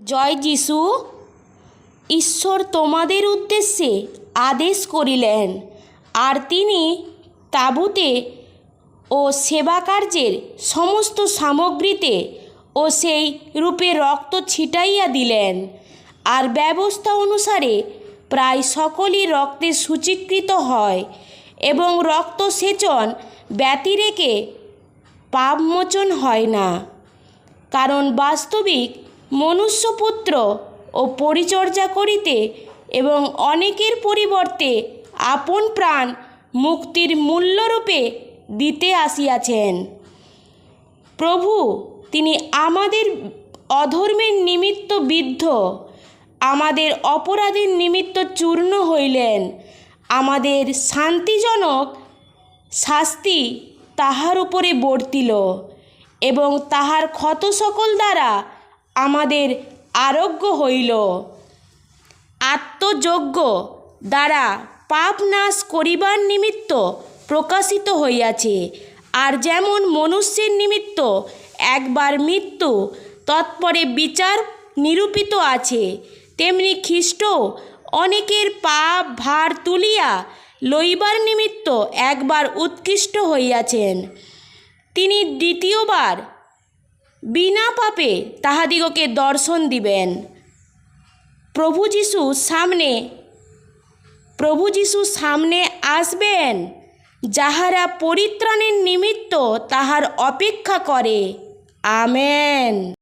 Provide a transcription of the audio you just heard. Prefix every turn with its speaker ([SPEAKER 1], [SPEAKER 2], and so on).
[SPEAKER 1] জয় যিশু। ঈশ্বর তোমাদের উদ্দেশ্যে আদেশ করিলেন, আর তিনি তাঁবুতে ও সেবাকার্যের সমস্ত সামগ্রীতে ও সেই রূপে রক্ত ছিটাইয়া দিলেন। আর ব্যবস্থা অনুসারে প্রায় সকলই রক্তে সূচীকৃত হয়, এবং রক্ত সেচন ব্যতিরেকে পাপমোচন হয় না। কারণ বাস্তবিক মনুষ্যপুত্র ও পরিচর্যা করিতে এবং অনেকের পরিবর্তে আপন প্রাণ মুক্তির মূল্যরূপে দিতে আসিয়াছেন। প্রভু তিনি আমাদের অধর্মের নিমিত্ত বিদ্ধ, আমাদের অপরাধের নিমিত্ত চূর্ণ হইলেন। আমাদের শান্তিজনক শাস্তি তাহার উপরে বর্তিল, এবং তাহার ক্ষত সকল দ্বারা আমাদের আরোগ্য হইল। আত্মযজ্ঞ দ্বারা পাপ নাশ করিবার নিমিত্ত প্রকাশিত হইয়াছে। আর যেমন মনুষ্যের নিমিত্ত একবার মৃত্যু, তৎপরে বিচার নিরূপিত আছে, তেমনি খ্রিস্ট অনেকের পাপ ভার তুলিয়া লইবার নিমিত্ত একবার উৎকৃষ্ট হইয়াছেন। তিনি দ্বিতীয়বার বিনা পাপে তাহাদিগকে দর্শন দিবেন। প্রভু যিশু সামনে আসবেন, যাহারা পরিত্রাণের নিমিত্ত তাহার অপেক্ষা করে। আমেন।